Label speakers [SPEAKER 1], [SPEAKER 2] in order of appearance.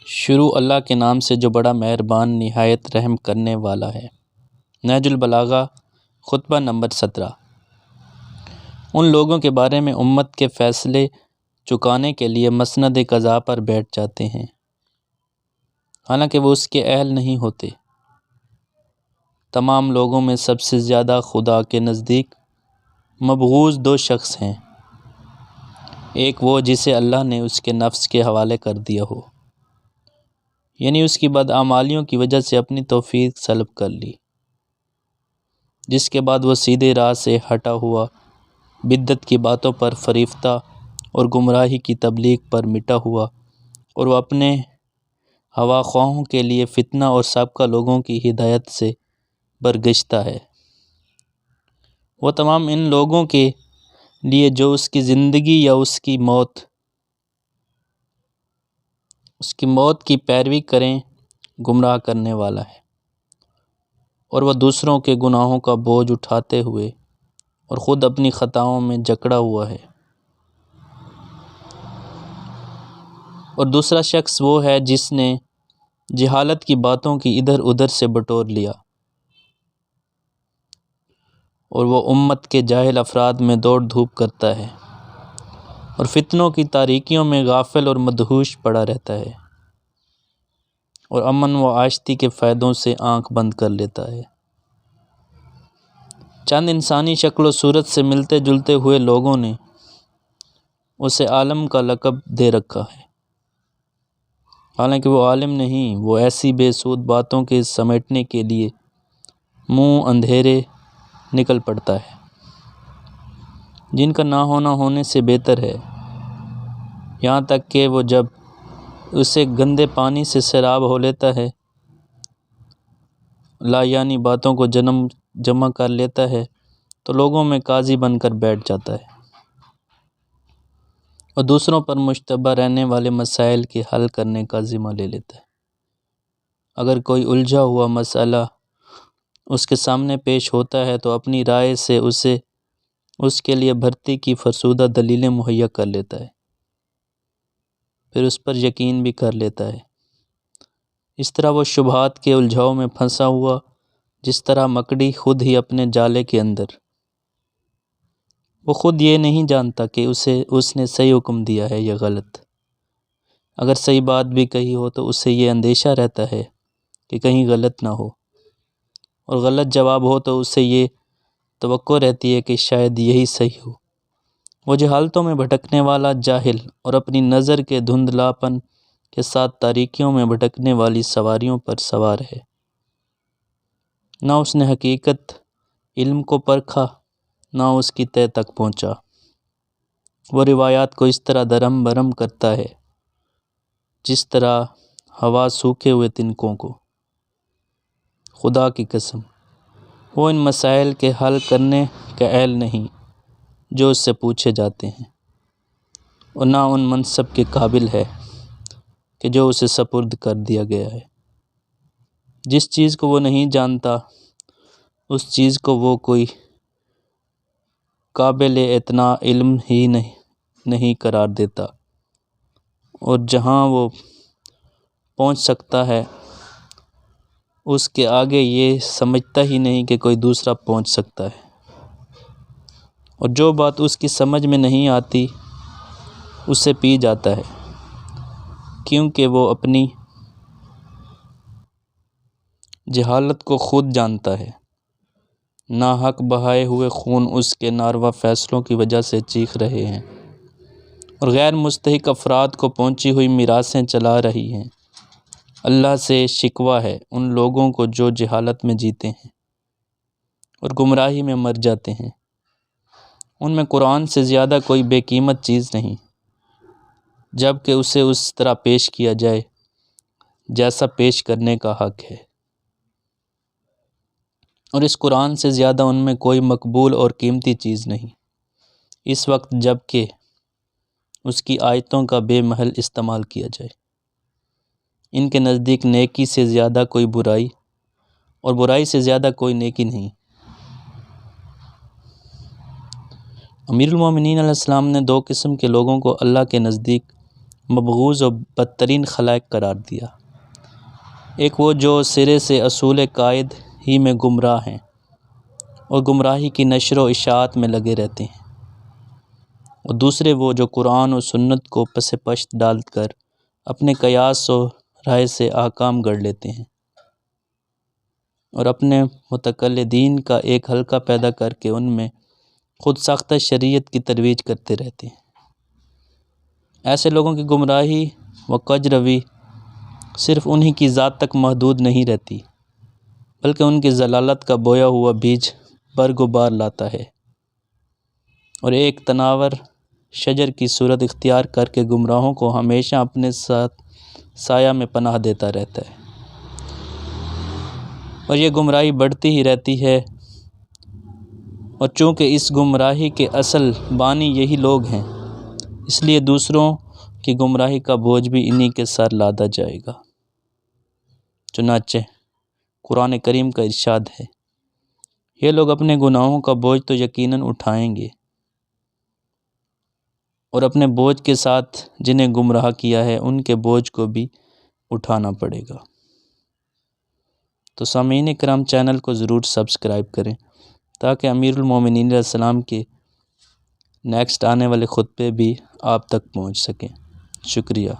[SPEAKER 1] شروع اللہ کے نام سے جو بڑا مہربان نہایت رحم کرنے والا ہے۔ نہج البلاغہ خطبہ نمبر 17۔ ان لوگوں کے بارے میں امت کے فیصلے چکانے کے لیے مسند قضا پر بیٹھ جاتے ہیں، حالانکہ وہ اس کے اہل نہیں ہوتے۔ تمام لوگوں میں سب سے زیادہ خدا کے نزدیک مبغوض دو شخص ہیں، ایک وہ جسے اللہ نے اس کے نفس کے حوالے کر دیا ہو، یعنی اس کی بدعمالیوں کی وجہ سے اپنی توفیق سلب کر لی، جس کے بعد وہ سیدھے راہ سے ہٹا ہوا، بدعت کی باتوں پر فریفتہ اور گمراہی کی تبلیغ پر مٹا ہوا، اور وہ اپنے ہوا خواہوں کے لیے فتنہ اور سابقہ لوگوں کی ہدایت سے برگشتہ ہے۔ وہ تمام ان لوگوں کے لیے جو اس کی زندگی یا اس کی موت کی پیروی کریں گمراہ کرنے والا ہے، اور وہ دوسروں کے گناہوں کا بوجھ اٹھاتے ہوئے اور خود اپنی خطاؤں میں جکڑا ہوا ہے۔ اور دوسرا شخص وہ ہے جس نے جہالت کی باتوں کی ادھر ادھر سے بٹور لیا، اور وہ امت کے جاہل افراد میں دوڑ دھوپ کرتا ہے اور فتنوں کی تاریکیوں میں غافل اور مدہوش پڑا رہتا ہے، اور امن و آشتی کے فائدوں سے آنکھ بند کر لیتا ہے۔ چند انسانی شکل و صورت سے ملتے جلتے ہوئے لوگوں نے اسے عالم کا لقب دے رکھا ہے، حالانکہ وہ عالم نہیں، وہ ایسی بے سود باتوں کے سمیٹنے کے لیے منہ اندھیرے نکل پڑتا ہے، جن کا نہ ہونا ہونے سے بہتر ہے، یہاں تک کہ وہ جب اسے گندے پانی سے سیراب ہو لیتا ہے، لا یعنی باتوں کو جمع کر لیتا ہے، تو لوگوں میں قاضی بن کر بیٹھ جاتا ہے اور دوسروں پر مشتبہ رہنے والے مسائل کے حل کرنے کا ذمہ لے لیتا ہے۔ اگر کوئی الجھا ہوا مسئلہ اس کے سامنے پیش ہوتا ہے تو اپنی رائے سے اسے اس کے لیے بھرتی کی فرسودہ دلیلیں مہیا کر لیتا ہے، پھر اس پر یقین بھی کر لیتا ہے۔ اس طرح وہ شبہات کے الجھاؤ میں پھنسا ہوا، جس طرح مکڑی خود ہی اپنے جالے کے اندر، وہ خود یہ نہیں جانتا کہ اس نے صحیح حکم دیا ہے یا غلط۔ اگر صحیح بات بھی کہی ہو تو اسے یہ اندیشہ رہتا ہے کہ کہیں غلط نہ ہو، اور غلط جواب ہو تو اسے یہ توقع رہتی ہے کہ شاید یہی صحیح ہو۔ وہ جہالتوں میں بھٹکنے والا جاہل اور اپنی نظر کے دھندلاپن کے ساتھ تاریکیوں میں بھٹکنے والی سواریوں پر سوار ہے۔ نہ اس نے حقیقت علم کو پرکھا، نہ اس کی تہ تک پہنچا۔ وہ روایات کو اس طرح درہم برہم کرتا ہے جس طرح ہوا سوکھے ہوئے تنکوں کو۔ خدا کی قسم، وہ ان مسائل کے حل کرنے کا اہل نہیں جو اس سے پوچھے جاتے ہیں، اور نہ ان منصب کے قابل ہے کہ جو اسے سپرد کر دیا گیا ہے۔ جس چیز کو وہ نہیں جانتا، اس چیز کو وہ کوئی قابل اعتنا علم ہی نہیں قرار دیتا، اور جہاں وہ پہنچ سکتا ہے اس کے آگے یہ سمجھتا ہی نہیں کہ کوئی دوسرا پہنچ سکتا ہے، اور جو بات اس کی سمجھ میں نہیں آتی اسے پی جاتا ہے، کیونکہ وہ اپنی جہالت کو خود جانتا ہے۔ ناحق بہائے ہوئے خون اس کے ناروا فیصلوں کی وجہ سے چیخ رہے ہیں، اور غیر مستحق افراد کو پہنچی ہوئی میراثیں چلا رہی ہیں۔ اللہ سے شکوہ ہے ان لوگوں کو جو جہالت میں جیتے ہیں اور گمراہی میں مر جاتے ہیں۔ ان میں قرآن سے زیادہ کوئی بے قیمت چیز نہیں، جبکہ اسے اس طرح پیش کیا جائے جیسا پیش کرنے کا حق ہے، اور اس قرآن سے زیادہ ان میں کوئی مقبول اور قیمتی چیز نہیں، اس وقت جب کہ اس کی آیتوں کا بے محل استعمال کیا جائے۔ ان کے نزدیک نیکی سے زیادہ کوئی برائی، اور برائی سے زیادہ کوئی نیکی نہیں۔ امیر المومنین علیہ السلام نے دو قسم کے لوگوں کو اللہ کے نزدیک مبغوض و بدترین خلائق قرار دیا۔ ایک وہ جو سرے سے اصول قائد ہی میں گمراہ ہیں اور گمراہی کی نشر و اشاعت میں لگے رہتے ہیں، اور دوسرے وہ جو قرآن و سنت کو پس پشت ڈال کر اپنے قیاس و رائے سے احکام گڑھ لیتے ہیں اور اپنے متقلدین کا ایک حلقہ پیدا کر کے ان میں خود ساختہ شریعت کی ترویج کرتے رہتے ہیں۔ ایسے لوگوں کی گمراہی و کج روی صرف انہی کی ذات تک محدود نہیں رہتی، بلکہ ان کی ضلالت کا بویا ہوا بیج برگ و بار لاتا ہے اور ایک تناور شجر کی صورت اختیار کر کے گمراہوں کو ہمیشہ اپنے ساتھ سایہ میں پناہ دیتا رہتا ہے، اور یہ گمراہی بڑھتی ہی رہتی ہے، اور چونکہ اس گمراہی کے اصل بانی یہی لوگ ہیں، اس لیے دوسروں کی گمراہی کا بوجھ بھی انہی کے سر لادا جائے گا۔ چنانچہ قرآن کریم کا ارشاد ہے، یہ لوگ اپنے گناہوں کا بوجھ تو یقیناً اٹھائیں گے، اور اپنے بوجھ کے ساتھ جنہیں گمراہ کیا ہے ان کے بوجھ کو بھی اٹھانا پڑے گا۔ تو سامعین کرام، چینل کو ضرور سبسکرائب کریں تاکہ امیر المومنین علیہ السلام کے نیکسٹ آنے والے خطبے بھی آپ تک پہنچ سکیں۔ شکریہ۔